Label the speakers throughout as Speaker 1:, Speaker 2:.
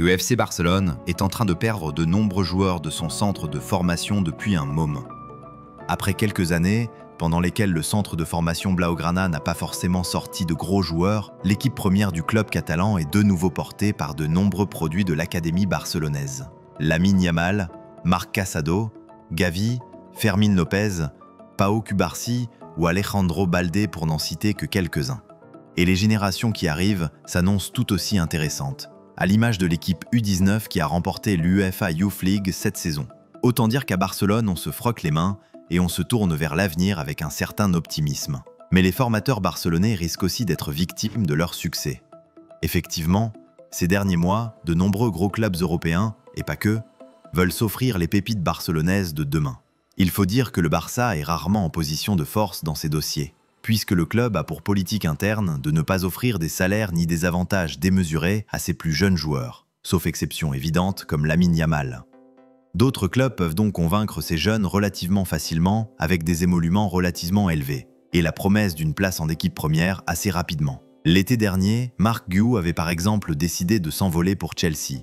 Speaker 1: Le FC Barcelone est en train de perdre de nombreux joueurs de son centre de formation depuis un moment. Après quelques années, pendant lesquelles le centre de formation Blaugrana n'a pas forcément sorti de gros joueurs, l'équipe première du club catalan est de nouveau portée par de nombreux produits de l'académie barcelonaise. Lamine Yamal, Marc Casado, Gavi, Fermín López, Pau Cubarsí ou Alejandro Balde pour n'en citer que quelques-uns. Et les générations qui arrivent s'annoncent tout aussi intéressantes, à l'image de l'équipe U19 qui a remporté l'UEFA Youth League cette saison. Autant dire qu'à Barcelone, on se frotte les mains et on se tourne vers l'avenir avec un certain optimisme. Mais les formateurs barcelonais risquent aussi d'être victimes de leur succès. Effectivement, ces derniers mois, de nombreux gros clubs européens, et pas que, veulent s'offrir les pépites barcelonaises de demain. Il faut dire que le Barça est rarement en position de force dans ces dossiers, puisque le club a pour politique interne de ne pas offrir des salaires ni des avantages démesurés à ses plus jeunes joueurs, sauf exception évidente comme Lamine Yamal. D'autres clubs peuvent donc convaincre ces jeunes relativement facilement avec des émoluments relativement élevés, et la promesse d'une place en équipe première assez rapidement. L'été dernier, Marc Guiu avait par exemple décidé de s'envoler pour Chelsea.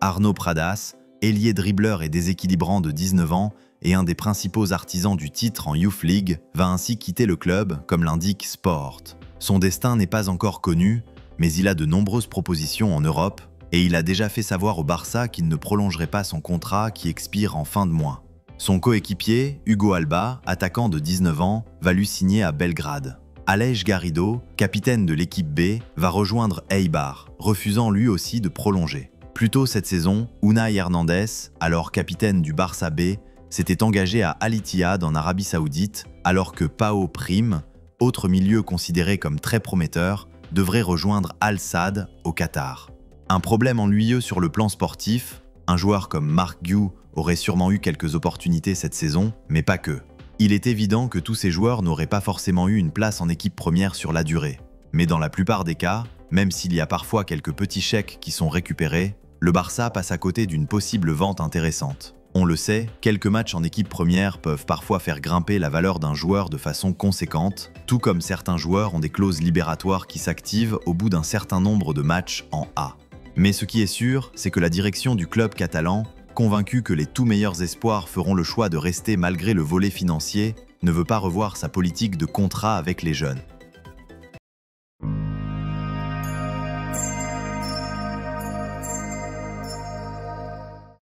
Speaker 1: Arnaud Pradas, ailier dribbleur et déséquilibrant de 19 ans, et un des principaux artisans du titre en Youth League, va ainsi quitter le club, comme l'indique Sport. Son destin n'est pas encore connu, mais il a de nombreuses propositions en Europe, et il a déjà fait savoir au Barça qu'il ne prolongerait pas son contrat qui expire en fin de mois. Son coéquipier, Hugo Alba, attaquant de 19 ans, va lui signer à Belgrade. Aleix Garrido, capitaine de l'équipe B, va rejoindre Eibar, refusant lui aussi de prolonger. Plus tôt cette saison, Unai Hernandez, alors capitaine du Barça B, s'était engagé à Al Ittihad en Arabie Saoudite, alors que Pau Prim, autre milieu considéré comme très prometteur, devrait rejoindre Al Sadd au Qatar. Un problème ennuyeux sur le plan sportif, un joueur comme Marc Guiu aurait sûrement eu quelques opportunités cette saison, mais pas que. Il est évident que tous ces joueurs n'auraient pas forcément eu une place en équipe première sur la durée. Mais dans la plupart des cas, même s'il y a parfois quelques petits chèques qui sont récupérés, le Barça passe à côté d'une possible vente intéressante. On le sait, quelques matchs en équipe première peuvent parfois faire grimper la valeur d'un joueur de façon conséquente, tout comme certains joueurs ont des clauses libératoires qui s'activent au bout d'un certain nombre de matchs en A. Mais ce qui est sûr, c'est que la direction du club catalan, convaincue que les tout meilleurs espoirs feront le choix de rester malgré le volet financier, ne veut pas revoir sa politique de contrat avec les jeunes.